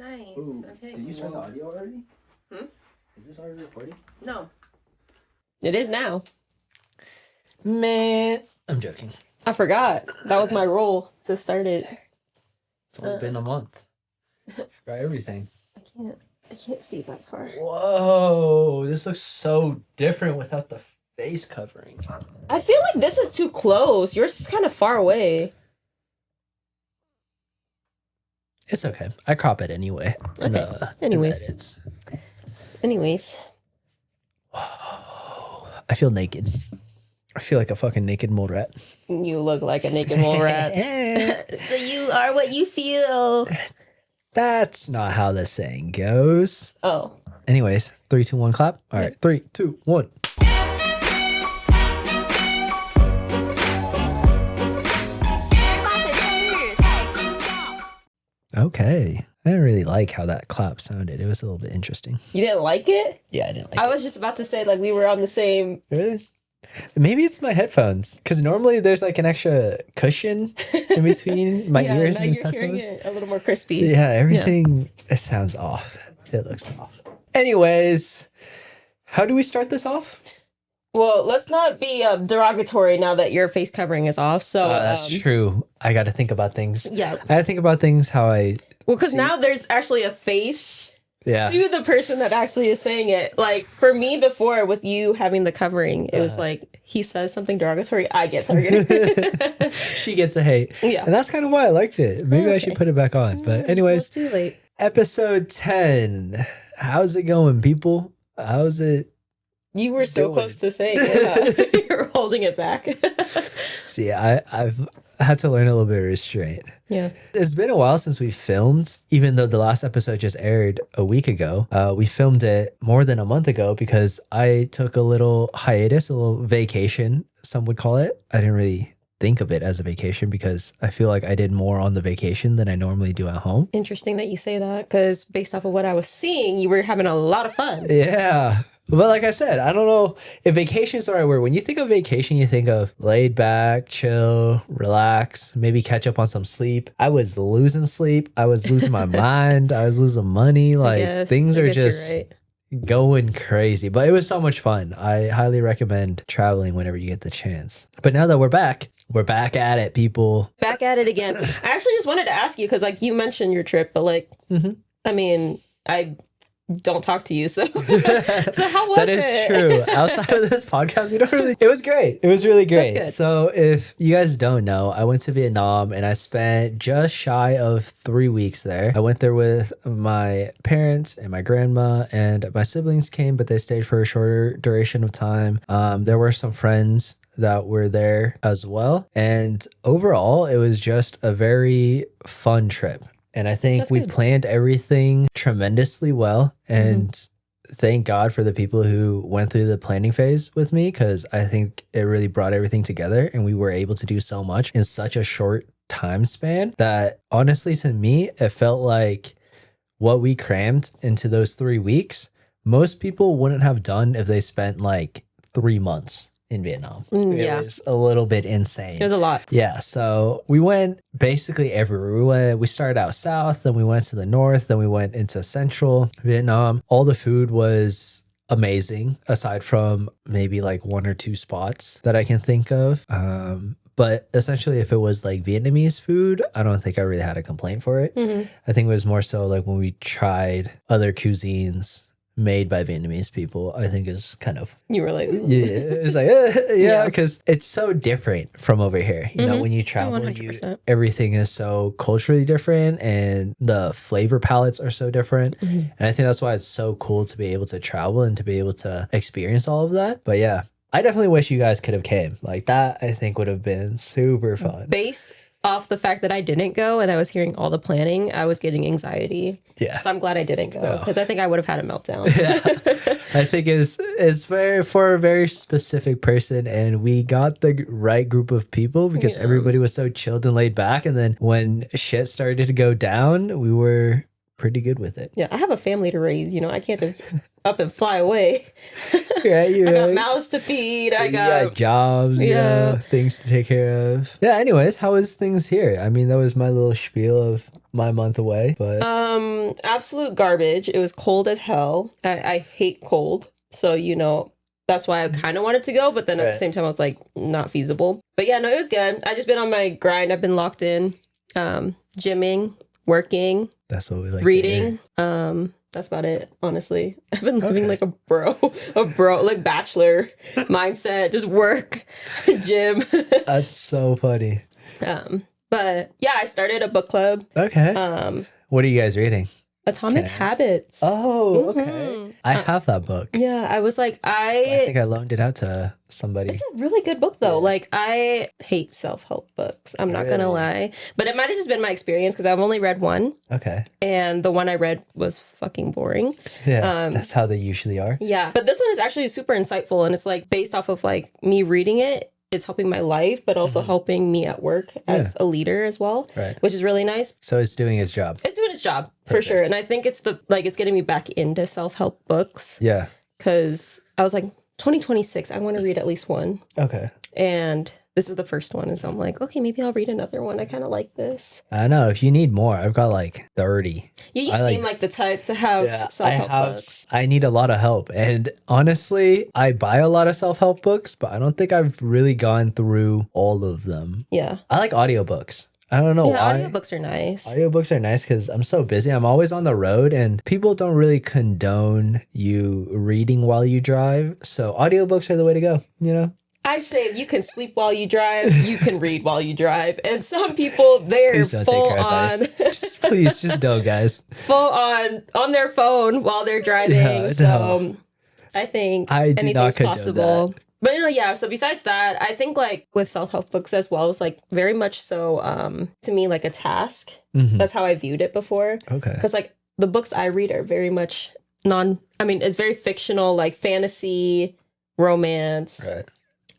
Nice. Ooh, Okay. did you start the audio already? Is this already recording? No. It is now. Man, I'm joking. I forgot. That was my role to start it. It's only been a month. Forgot everything. I can't see that far. Whoa, this looks so different without the face covering. I feel like this is too close. Yours is kind of far away. It's okay. I crop it anyway. Okay. Anyways. Whoa, I feel naked. I feel like a fucking naked mole rat. You look like a naked mole rat. So you are what you feel. That's not how the saying goes. Oh. Anyways, 3, 2, 1, clap. All right, 3, 2, 1. Okay. I didn't really like how that clap sounded. It was a little bit interesting. You didn't like it? Yeah, I didn't like it. I was just about to say, like, we were on the same... Really? Maybe it's my headphones. Because normally there's like an extra cushion in between my ears and these headphones. Hearing it a little more crispy. Yeah, everything it sounds off. It looks off. Anyways, how do we start this off? Well, let's not be derogatory now that your face covering is off. So that's true. I got to think about things. Yeah. I got to think about things how I... Well, because now there's actually a face to the person that actually is saying it. Like, for me before, with you having the covering, it was like, he says something derogatory, I get targeted. She gets the hate. Yeah. And that's kind of why I liked it. Maybe I should put it back on. But anyways, It's too late. episode 10. How's it going, people? How's it? You were so close to saying it. You were holding it back. See, I've had to learn a little bit of restraint. Yeah. It's been a while since we filmed, even though the last episode just aired a week ago. We filmed it more than a month ago because I took a little hiatus, a little vacation, some would call it. I didn't really think of it as a vacation because I feel like I did more on the vacation than I normally do at home. Interesting that you say that, because based off of what I was seeing, you were having a lot of fun. Yeah. But like I said, I don't know if vacation is the right word. When you think of vacation, you think of laid back, chill, relax, maybe catch up on some sleep. I was losing sleep. I was losing my mind. I was losing money. Like things are just going crazy. But it was so much fun. I highly recommend traveling whenever you get the chance. But now that we're back at it, people. Back at it again. I actually just wanted to ask you, because like you mentioned your trip, but like, I mean, I don't talk to you, so how was it? That is true. Outside of this podcast, we don't really... It was great. It was really great. So if you guys don't know, I went to Vietnam and I spent just shy of 3 weeks there. I went there with my parents and my grandma, and my siblings came, but they stayed for a shorter duration of time. There were some friends that were there as well. And overall, it was just a very fun trip. And I think we planned everything tremendously well. And thank God for the people who went through the planning phase with me, because I think it really brought everything together and we were able to do so much in such a short time span that honestly, to me, it felt like what we crammed into those 3 weeks, most people wouldn't have done if they spent like 3 months in Vietnam. It was a little bit insane. It was a lot. Yeah. So we went basically everywhere. We started out south, then we went to the north, then we went into central Vietnam. All the food was amazing, aside from maybe like 1 or 2 spots that I can think of. But essentially, if it was like Vietnamese food, I don't think I really had a complaint for it. I think it was more so like when we tried other cuisines made by Vietnamese people, I think is kind of... You were like... Yeah, it's like, because it's so different from over here. You know, when you travel, everything is so culturally different and the flavor palettes are so different. And I think that's why it's so cool to be able to travel and to be able to experience all of that. But yeah, I definitely wish you guys could have came. Like that, I think would have been super fun. Based off the fact that I didn't go and I was hearing all the planning, I was getting anxiety. Yeah. So I'm glad I didn't go, because I think I would have had a meltdown. Yeah. I think it's very for a very specific person, and we got the right group of people because everybody was so chilled and laid back. And then when shit started to go down, we were pretty good with it. Yeah, I have a family to raise. I can't just up and fly away. Right, I got mouths to feed. I got jobs, things to take care of. Yeah, anyways, how is things here? I mean, that was my little spiel of my month away, but absolute garbage. It was cold as hell. I hate cold. So, that's why I kind of wanted to go, but then at the same time I was like, not feasible. But yeah, no, it was good. I just been on my grind. I've been locked in, gymming, working. That's what we like reading. That's about it, honestly. I've been living like a bro, like bachelor mindset, just work, gym. That's so funny. But yeah, I started a book club. Okay. What are you guys reading? Atomic Habits. Oh, okay. I have that book. Yeah, I was like, I think I loaned it out to somebody. It's a really good book, though. Like, I hate self-help books. I'm not gonna lie. But it might have just been my experience because I've only read one. Okay. And the one I read was fucking boring. Yeah, that's how they usually are. Yeah, but this one is actually super insightful. And it's like based off of like me reading it. It's helping my life, but also helping me at work as a leader as well, which is really nice. So it's doing its job. It's doing its job for sure. And I think it's it's getting me back into self-help books. Yeah. Because I was like, 2026, I want to read at least one. Okay. And this is the first one. And so I'm like, okay, maybe I'll read another one. I kind of like this. I know. If you need more, I've got like 30. Yeah, you seem like the type to have self-help books. I need a lot of help. And honestly, I buy a lot of self-help books, but I don't think I've really gone through all of them. Yeah. I like audiobooks. I don't know why. Audiobooks are nice. Audiobooks are nice because I'm so busy. I'm always on the road and people don't really condone you reading while you drive. So audiobooks are the way to go, I say if you can sleep while you drive, you can read while you drive. And some people, they're full on. Please, just don't, guys. Full on their phone while they're driving. So I think anything's possible. That. But so besides that, I think like with self-help books as well, it's like very much so to me like a task. Mm-hmm. That's how I viewed it before. Okay. Because like the books I read are very much it's very fictional, like fantasy, romance. Right.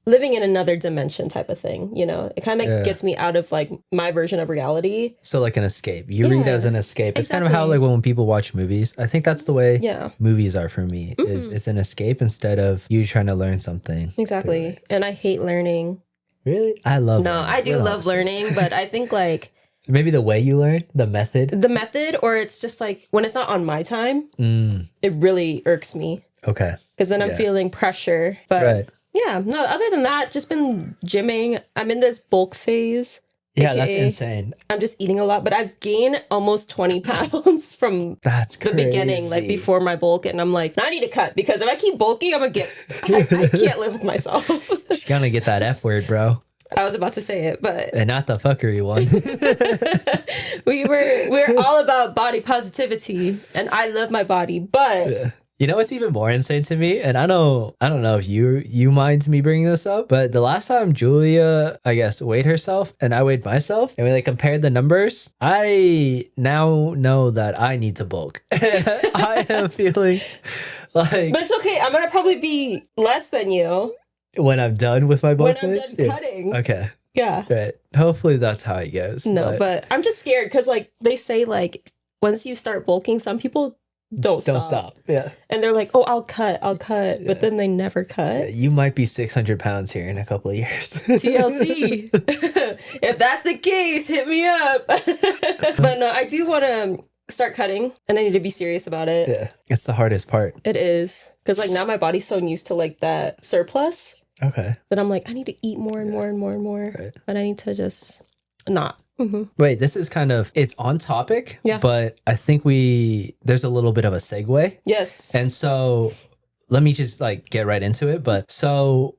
Living in another dimension type of thing, it kind of gets me out of like my version of reality. So like an escape. You read as an escape. It's kind of how like when people watch movies. I think that's the way movies are for me. Mm-hmm. Is it's an escape instead of you trying to learn something. Exactly. And I hate learning. Really? I love learning. I do love learning, but I think like maybe the way you learn, the method, or it's just like when it's not on my time, it really irks me. Okay. Because then I'm feeling pressure. But yeah, no, other than that, just been gymming. I'm in this bulk phase. Yeah, that's insane. I'm just eating a lot, but I've gained almost 20 pounds from the beginning, like before my bulk. And I'm like, I need to cut because if I keep bulking, I can't live with myself. You're gonna get that F word, bro. I was about to say it, but... And not the fuckery one. We're all about body positivity, and I love my body, but... Yeah. You know what's even more insane to me? And I don't know if you mind me bringing this up, but the last time Julia, I guess, weighed herself and I weighed myself and we like compared the numbers, I now know that I need to bulk. I am feeling like... But it's okay. I'm going to probably be less than you. When I'm done with my bulk phase? When I'm done cutting. Okay. Yeah. Right. Hopefully that's how it goes. No, but I'm just scared because like they say like once you start bulking, some people don't stop. Yeah. And they're like, oh, I'll cut. Yeah. But then they never cut. Yeah, you might be 600 pounds here in a couple of years. TLC. If that's the case, hit me up. But no, I do want to start cutting and I need to be serious about it. Yeah. It's the hardest part. It is. Because like now my body's so used to like that surplus. Okay. That I'm like, I need to eat more and more and more and more. Right. And I need to just not. Mm-hmm. Wait, this is kind of, it's on topic, but I think there's a little bit of a segue. Yes. And so let me just like get right into it. But so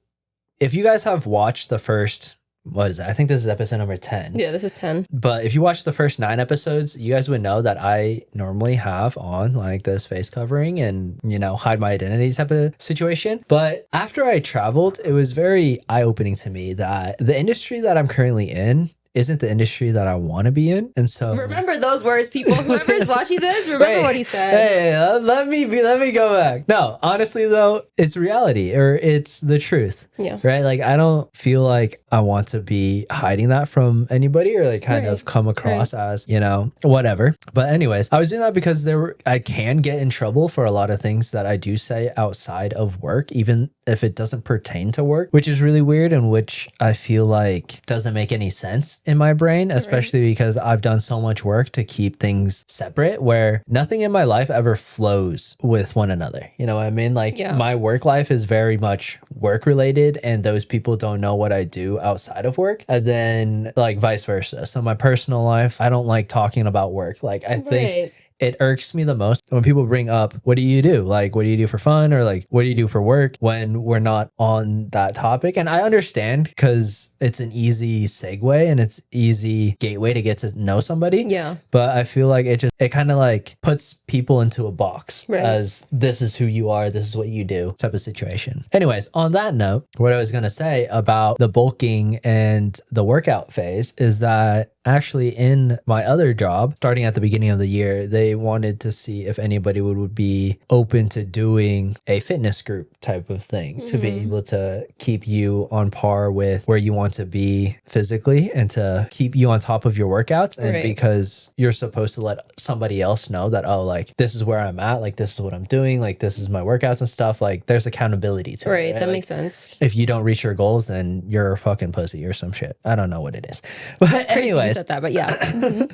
if you guys have watched the first, what is that? I think this is episode number 10. Yeah, this is 10. But if you watch the first 9 episodes, you guys would know that I normally have on like this face covering and, hide my identity type of situation. But after I traveled, it was very eye-opening to me that the industry that I'm currently in isn't the industry that I want to be in. And so remember those words, people. Whoever's watching this, remember what he said. Hey, let me go back. No, honestly though, it's reality, or it's the truth. Yeah. Right? Like, I don't feel like I want to be hiding that from anybody, or like kind of come across as, you know, whatever. But anyways, I was doing that because I can get in trouble for a lot of things that I do say outside of work, even if it doesn't pertain to work, which is really weird, and which I feel like doesn't make any sense in my brain, especially because I've done so much work to keep things separate, where nothing in my life ever flows with one another. You know what I mean? Like, my work life is very much work related, and those people don't know what I do outside of work, and then like vice versa. So my personal life, I don't like talking about work. Like, I think it irks me the most when people bring up, what do you do? Like, what do you do for fun? Or like, what do you do for work, when we're not on that topic? And I understand, because it's an easy segue and it's easy gateway to get to know somebody. Yeah. But I feel like it kind of like puts people into a box as this is who you are, this is what you do type of situation. Anyways, on that note, what I was going to say about the bulking and the workout phase is that actually in my other job, starting at the beginning of the year, they wanted to see if anybody would be open to doing a fitness group type of thing to be able to keep you on par with where you want to be physically, and to keep you on top of your workouts. And because you're supposed to let somebody else know that, oh, like, this is where I'm at, like, this is what I'm doing, like, this is my workouts and stuff. Like, there's accountability to it. Right? That like, makes sense. If you don't reach your goals, then you're a fucking pussy or some shit. I don't know what it is. But anyways, said that, but yeah.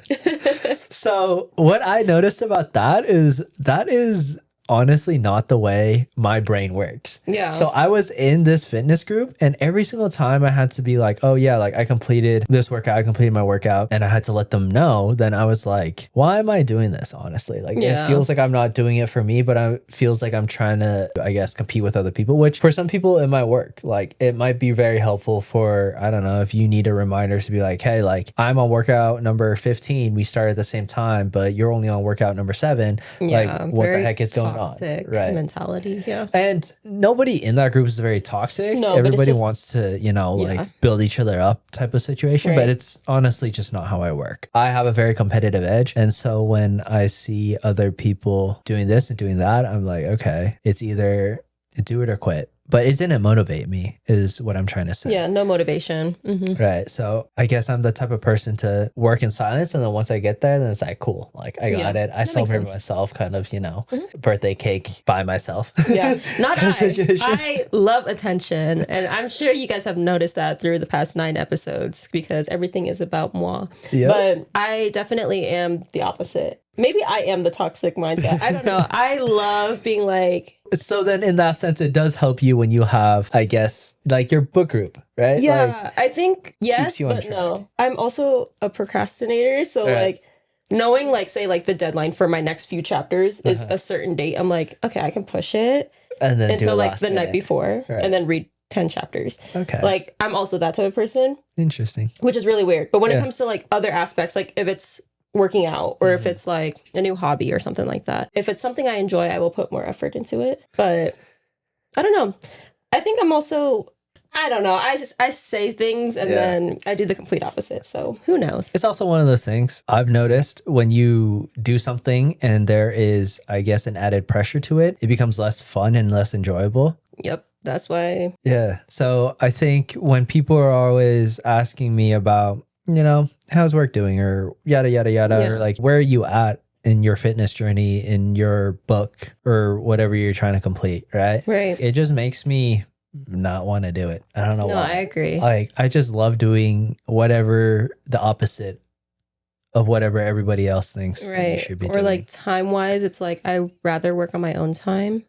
So what I noticed about that is honestly not the way my brain works. Yeah. So I was in this fitness group, and every single time I had to be like, oh yeah, like I completed this workout, I completed my workout, and I had to let them know. Then I was like, why am I doing this? Honestly, like it feels like I'm not doing it for me, but it feels like I'm trying to, I guess, compete with other people, which for some people it might work. Like, it might be very helpful for, I don't know, if you need a reminder to be like, hey, like, I'm on workout number 15, we started at the same time, but you're only on workout number 7. Like, what the heck is going on? Right. Mentality. Yeah. And nobody in that group is very toxic. No, everybody wants to, you know, like build each other up type of situation. But it's honestly just not how I work. I have a very competitive edge. And so when I see other people doing this and doing that, I'm like, okay, it's either do it or quit. But it didn't motivate me, is what I'm trying to say. Yeah, no motivation. Right. So I guess I'm the type of person to work in silence. And then once I get there, then it's like, cool. Like, I got it. I celebrate myself, kind of, you know, birthday cake by myself. Yeah. Not I love attention. And I'm sure you guys have noticed that through the past 9 episodes, because everything is about moi. Yep. But I definitely am the opposite. Maybe I am the toxic mindset. I don't know. I love being like... So then in that sense, it does help you when you have, I guess, like your book group, right? Yeah, like, I think yes, but no. I'm also a procrastinator. So like knowing like, say like the deadline for my next few chapters is a certain date. I'm like, okay, I can push it and then until like the night before and then read 10 chapters. Okay. Like, I'm also that type of person. Interesting. Which is really weird. But when it comes to like other aspects, like if it's working out or if it's like a new hobby or something like that, if it's something I enjoy, I will put more effort into it. But I don't know. I think I'm also, I don't know. I say things and then I do the complete opposite. So who knows? It's also one of those things I've noticed when you do something and there is, I guess, an added pressure to it, it becomes less fun and less enjoyable. Yep. That's why. Yeah. So I think when people are always asking me about, you know, how's work doing or yada, yada, yada, or like, where are you at in your fitness journey, in your book or whatever you're trying to complete, right? Right. It just makes me not want to do it. I don't know why. No, I agree. Like, I just love doing whatever the opposite of whatever everybody else thinks that you should be doing. Or like time-wise, it's like I rather work on my own time.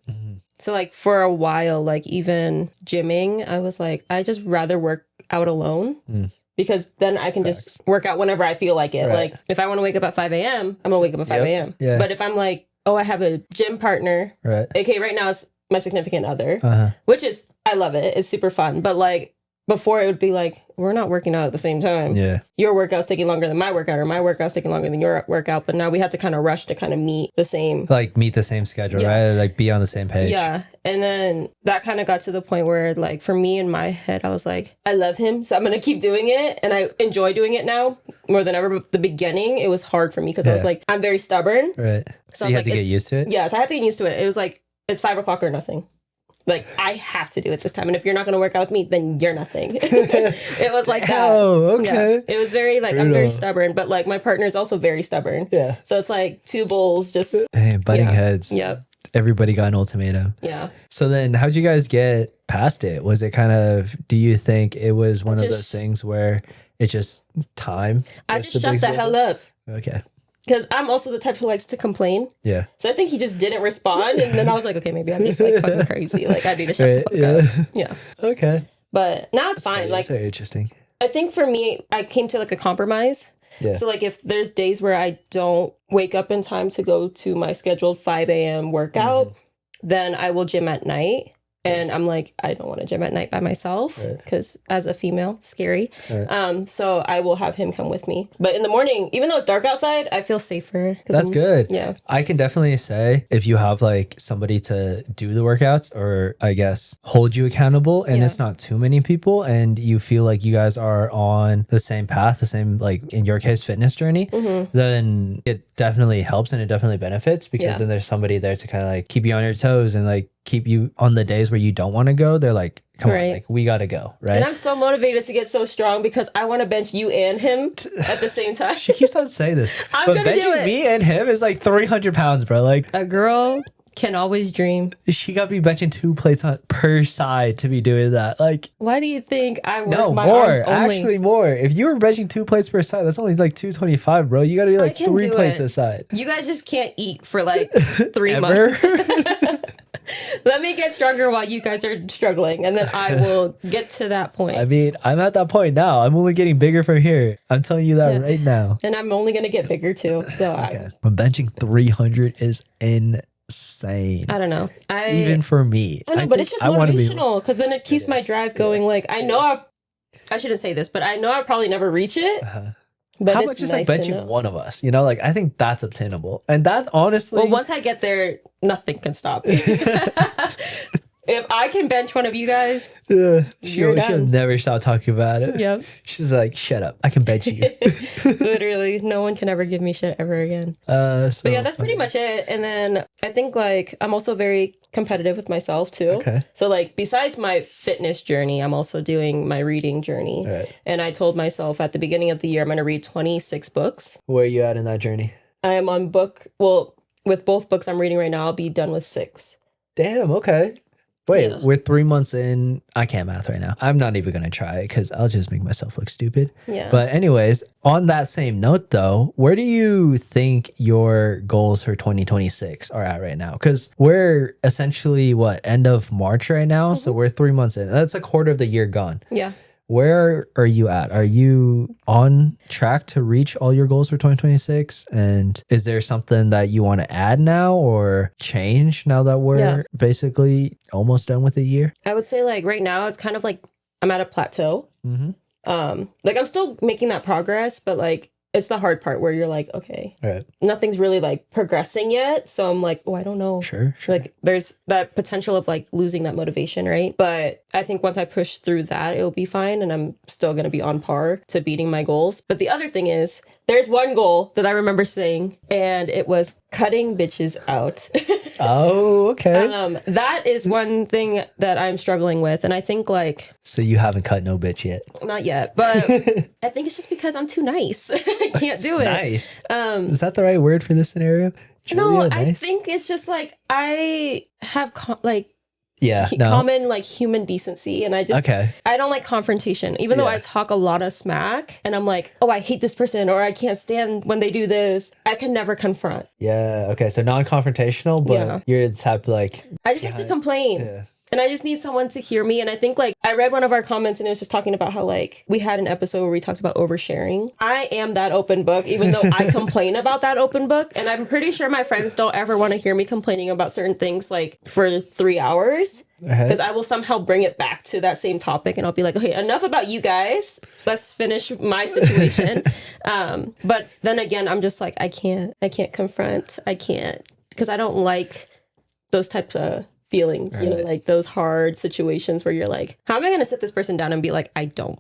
So like for a while, like even gymming, I was like, I just rather work out alone. Because then I can just work out whenever I feel like it. Right. Like, if I want to wake up at 5 a.m., I'm going to wake up at 5 a.m. Yeah. But if I'm like, oh, I have a gym partner. Right. Okay, right now it's my significant other, which is, I love it. It's super fun. But before it would be like, we're not working out at the same time. Yeah. Your workout's taking longer than my workout, or my workout's taking longer than your workout. But now we have to kind of rush to kind of meet the same. Like meet the same schedule, right? Like be on the same page. Yeah. And then that kind of got to the point where like for me in my head, I was like, I love him. So I'm going to keep doing it. And I enjoy doing it now more than ever. But the beginning, it was hard for me because I was like, I'm very stubborn. Right. So you had to get used to it? Yeah. So I had to get used to it. It was like, it's 5 o'clock or nothing. Like, I have to do it this time. And if you're not going to work out with me, then you're nothing. It was like that. Oh, okay. Yeah. It was very, like, I'm very stubborn. But, like, my partner is also very stubborn. Yeah. So it's like 2 bulls just... Dang, butting heads. Yep. Everybody got an ultimatum. Yeah. So then how'd you guys get past it? Was it kind of... Do you think it was one of those things where it's just time? I just shut the hell up. Okay. Because I'm also the type who likes to complain. Yeah. So I think he just didn't respond. And then I was like, okay, maybe I'm just like fucking crazy. Like I need to shut the fuck up. Yeah. Okay. But now it's fine. That's very interesting. I think for me, I came to like a compromise. Yeah. So like if there's days where I don't wake up in time to go to my scheduled 5 a.m. workout, then I will gym at night. And I'm like, I don't want to gym at night by myself because as a female, it's scary. Right. So I will have him come with me. But in the morning, even though it's dark outside, I feel safer. That's good. Yeah. I can definitely say if you have like somebody to do the workouts or I guess hold you accountable and it's not too many people and you feel like you guys are on the same path, the same, like in your case, fitness journey, then it definitely helps and it definitely benefits because then there's somebody there to kind of like keep you on your toes and like keep you on the days where you don't want to go. They're like, come on, like we gotta go, right? And I'm so motivated to get so strong because I want to bench you and him at the same time. She keeps on saying this, but benching me and him is like 300 pounds, bro. Like a girl can always dream. She got me benching 2 plates per side to be doing that. Like, why do you think I work my more, arms only? Actually more. If you were benching 2 plates per side, that's only like 225, bro. You gotta be like 3 plates a side. You guys just can't eat for like 3 months. Let me get stronger while you guys are struggling, and then I will get to that point. I mean, I'm at that point now. I'm only getting bigger from here. I'm telling you that right now. And I'm only going to get bigger too. So But benching 300 is insane. I don't know. Even for me. I know, but it's just motivational because then it keeps my drive going. Like, I know I shouldn't say this, but I know I'll probably never reach it. But how much is like benching one of us? You know, like I think that's obtainable. And that honestly... Well, once I get there, nothing can stop me. If I can bench one of you guys, she'll never stop talking about it. Yep. She's like, shut up. I can bench you. Literally, no one can ever give me shit ever again. But yeah, that's pretty much it. And then I think like I'm also very competitive with myself too. Okay. So like besides my fitness journey, I'm also doing my reading journey. Right. And I told myself at the beginning of the year, I'm going to read 26 books. Where are you at in that journey? I am on with both books I'm reading right now, I'll be done with 6. Damn, okay. Wait, we're 3 months in. I can't math right now. I'm not even going to try it because I'll just make myself look stupid. Yeah. But anyways, on that same note though, where do you think your goals for 2026 are at right now? Because we're essentially, end of March right now? So we're 3 months in. That's a quarter of the year gone. Yeah. Where are you at? Are you on track to reach all your goals for 2026? And is there something that you want to add now or change now that we're basically almost done with the year? I would say like right now it's kind of like I'm at a plateau. Like I'm still making that progress, but like it's the hard part where you're like, okay, nothing's really like progressing yet. So I'm like, oh, I don't know. Sure. Like there's that potential of like losing that motivation, right? But I think once I push through that, it'll be fine. And I'm still going to be on par to beating my goals. But the other thing is there's one goal that I remember saying, and it was cutting bitches out. Oh, okay. That is one thing that I'm struggling with. And I think like... So you haven't cut no bitch yet? Not yet. But I think it's just because I'm too nice. I can't do it. Nice. Is that the right word for this scenario? Julia, nice? I think it's just like I have common like human decency, and I don't like confrontation, even though I talk a lot of smack and I'm like, oh, I hate this person or I can't stand when they do this. I can never confront. Yeah. Okay. So non-confrontational, but you're the type like I just like to complain. and I just need someone to hear me. And I think like I read one of our comments and it was just talking about how like we had an episode where we talked about oversharing. I am that open book, even though I complain about that open book. And I'm pretty sure my friends don't ever want to hear me complaining about certain things like for 3 hours. Because I will somehow bring it back to that same topic and I'll be like, okay, enough about you guys. Let's finish my situation. But then again, I'm just like, I can't confront. I can't, because I don't like those types of feelings, you know, like those hard situations where you're like, how am I going to sit this person down and be like, I don't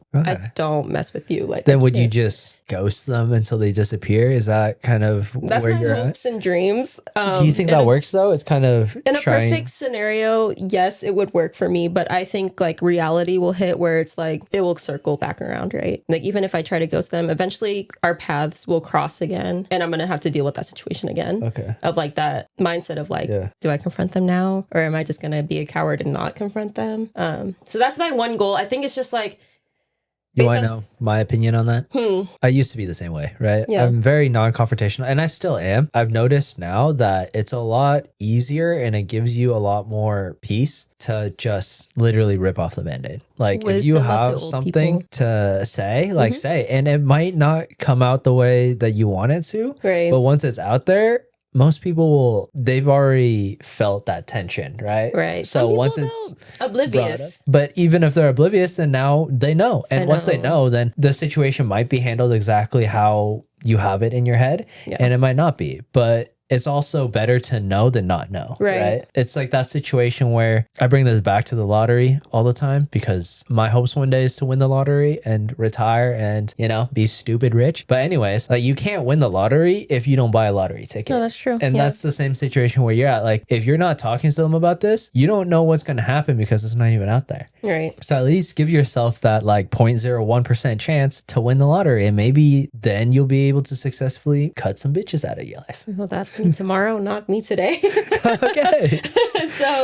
mess with you. Like, then would you just ghost them until they disappear? Is that kind of that's where my you're hopes at? And dreams. Do you think that works though? It's kind of in a perfect scenario, yes, it would work for me. But I think like reality will hit where it's like, it will circle back around, right? Like even if I try to ghost them, eventually our paths will cross again. And I'm going to have to deal with that situation again. Okay. Of like that mindset of like, do I confront them now? Or am I just going to be a coward and not confront them? So that's my one goal. I think it's just like, you want to know my opinion on that? I used to be the same way, right? Yeah. I'm very non-confrontational and I still am. I've noticed now that it's a lot easier and it gives you a lot more peace to just literally rip off the Band-Aid. Like if you have something to say, like say, and it might not come out the way that you want it to, right? But once it's out there, most people they've already felt that tension, right? Right. So once it's oblivious, but even if they're oblivious, then now they know. And once they know, then the situation might be handled exactly how you have it in your head, and it might not be. But it's also better to know than not know, right? It's like that situation where I bring this back to the lottery all the time because my hopes one day is to win the lottery and retire and, you know, be stupid rich. But anyways, like you can't win the lottery if you don't buy a lottery ticket. No, that's true. And that's the same situation where you're at. Like if you're not talking to them about this, you don't know what's going to happen because it's not even out there. Right. So at least give yourself that like 0.01% chance to win the lottery. And maybe then you'll be able to successfully cut some bitches out of your life. Well, that's me tomorrow, not me today. Okay.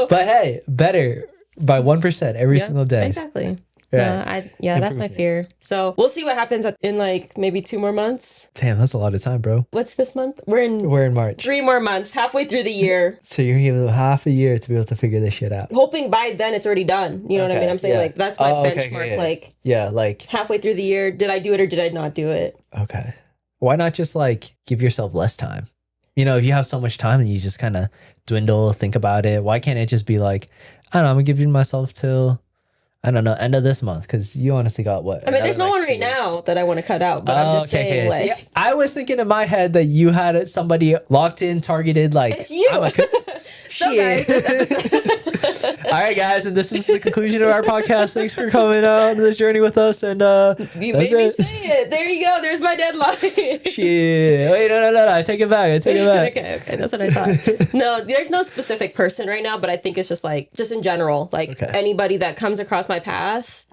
But hey, better by 1% every single day. Exactly. Right. That's my fear. So we'll see what happens in like maybe 2 more months. Damn, that's a lot of time, bro. What's this month? We're in March. 3 more months, halfway through the year. So you're giving them half a year to be able to figure this shit out. Hoping by then it's already done. You know what I mean? I'm saying like that's my benchmark. Like halfway through the year, did I do it or did I not do it? Okay. Why not just like give yourself less time? You know, if you have so much time and you just kind of dwindle, think about it, why can't it just be like, I don't know, I'm giving myself till, I don't know, end of this month? Because you honestly got what? I mean, there's no one right now that I want to cut out, but I'm just saying, like... See, I was thinking in my head that you had somebody locked in, targeted, like... It's you! So guys, this episode... All right, guys, and this is the conclusion of our podcast. Thanks for coming on this journey with us, and you made me say it. There you go. There's my deadline. Shit. Wait, no. I take it back. Okay. That's what I thought. No, there's no specific person right now, but I think it's just like, just in general, like anybody that comes across my path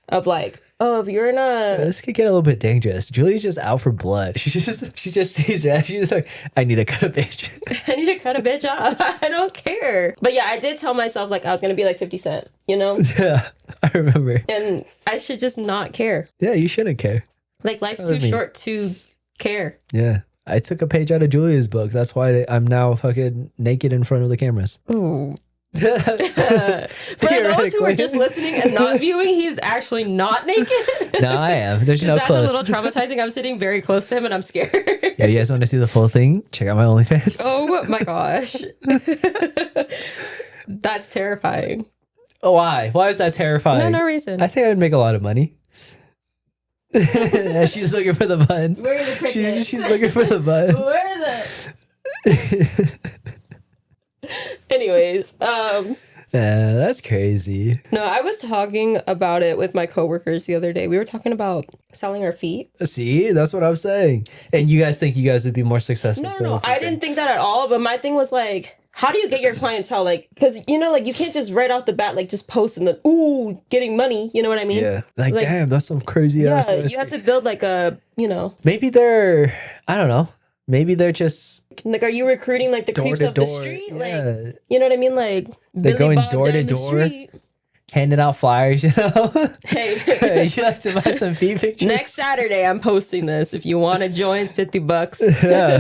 of like, oh, if you're not... This could get a little bit dangerous. Julie's just out for blood. She just sees that. She's just like, I need to cut a bitch. I need to cut a bitch off. I don't care. But yeah, I did tell myself like I was going to be like 50 Cent, you know? Yeah, I remember. And I should just not care. Yeah, you shouldn't care. Like life's too short to care. Yeah. I took a page out of Julia's book. That's why I'm now fucking naked in front of the cameras. Ooh. For those who are just listening and not viewing, he's actually not naked. No, I am. There's no close. That's a little traumatizing. I'm sitting very close to him and I'm scared. Yeah, you guys want to see the full thing? Check out my OnlyFans. Oh my gosh. That's terrifying. Oh, why? Why is that terrifying? No reason. I think I would make a lot of money. She's looking for the button. Where are the crickets? She's looking for the button. Where are the... Anyways, yeah, that's crazy. No, I was talking about it with my coworkers the other day. We were talking about selling our feet. See, that's what I'm saying. And you guys think you guys would be more successful? No, I didn't think that at all. But my thing was like, how do you get your clientele? Like, because, you know, like you can't just right off the bat, like just post and then, ooh, getting money. You know what I mean? Yeah. Like damn, that's some crazy ass. Yeah, you have to build like a, you know. Maybe they're, I don't know. Maybe they're just like, are you recruiting like the creeps of the street? Like, you know what I mean? Like they're going door to door, handing out flyers. You know, hey, you like to buy some feet pictures? Next Saturday, I'm posting this. If you want to join, it's $50. Yeah,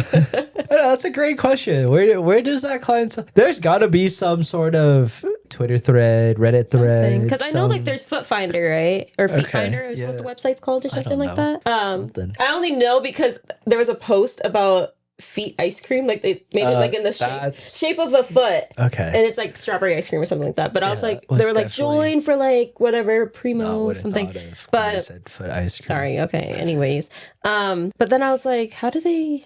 that's a great question. Where does that client? There's got to be some sort of Twitter thread, Reddit thread. Because I know like there's Foot Finder, right? Or Feet Finder is what the website's called or something like that. I only know because there was a post about feet ice cream, like they made it like in the shape of a foot, and it's like strawberry ice cream or something like that. But I was like, they were like join for like whatever primo something. But I said foot ice cream. Sorry, okay. Anyways, but then I was like, how do they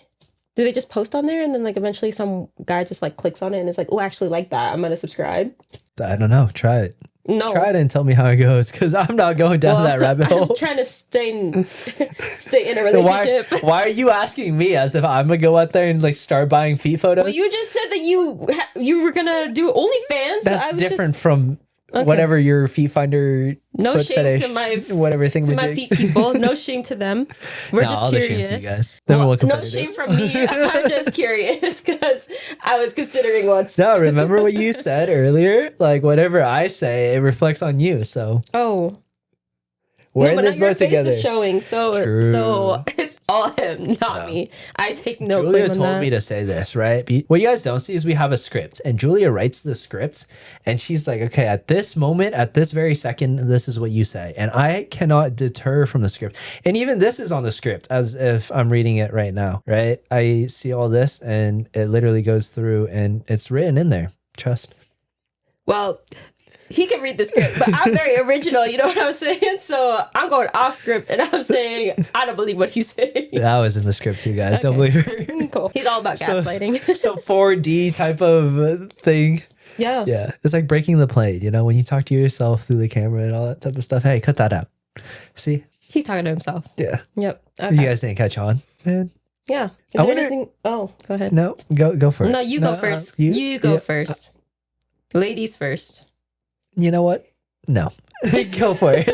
just post on there and then like eventually some guy just like clicks on it and it's like, oh, I actually like that, I'm gonna subscribe? I don't know. Try it. No. Try it and tell me how it goes, because I'm not going down that rabbit hole. I'm trying to stay in a relationship. Why are you asking me as if I'm gonna go out there and like start buying feet photos? Well, you just said that you were gonna do OnlyFans. That's different from whatever your feet finder. No shame fetish, to my whatever thing to my feet people. No shame to them. We're just curious. Shame to you guys. No shame from me. I'm just curious because I was considering once. No, remember what you said earlier? Like whatever I say, it reflects on you. So we're in this boat together. Face is showing, so it's all him, not me. I take no claim on that. Julia told me to say this, right? What you guys don't see is we have a script, and Julia writes the script, and she's like, okay, at this moment, at this very second, this is what you say. And I cannot deter from the script. And even this is on the script, as if I'm reading it right now, right? I see all this, and it literally goes through, and it's written in there. Trust. Well, he can read the script, but I'm very original, you know what I'm saying? So I'm going off script and I'm saying, I don't believe what he's saying. That was in the script too, guys. Don't believe her. Cool. He's all about gaslighting. So 4D type of thing. Yeah. Yeah. It's like breaking the plate, you know, when you talk to yourself through the camera and all that type of stuff. Hey, cut that out. See? He's talking to himself. Yeah. Yep. Okay. You guys didn't catch on, man. Yeah. Is there anything? Oh, go ahead. No, go first. No, you go first. You go first. Ladies first. You know what? No. Go for it.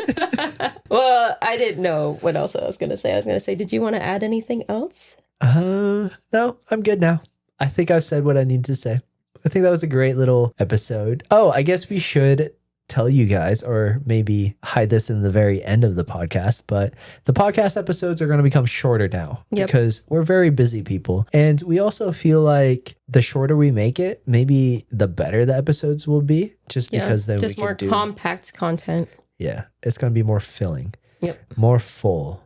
Well, I didn't know what else I was going to say. I was going to say, did you want to add anything else? No, I'm good now. I think I've said what I need to say. I think that was a great little episode. Oh, I guess we should tell you guys, or maybe hide this in the very end of the podcast, but the podcast episodes are going to become shorter now because we're very busy people. And we also feel like the shorter we make it, maybe the better the episodes will be, just because then just we more compact content. Yeah, it's going to be more filling. Yep. More full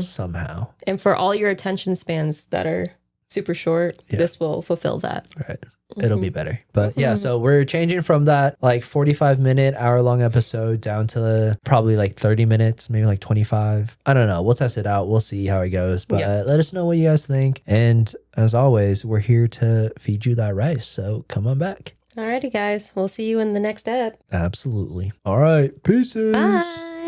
somehow. And for all your attention spans that are super short, this will fulfill that. Right. It'll be better. But yeah, so we're changing from that like 45-minute, hour-long episode down to probably like 30 minutes, maybe like 25. I don't know. We'll test it out. We'll see how it goes. But let us know what you guys think. And as always, we're here to feed you that rice. So come on back. Alrighty, guys. We'll see you in the next ep. Absolutely. All right. Peace. Bye.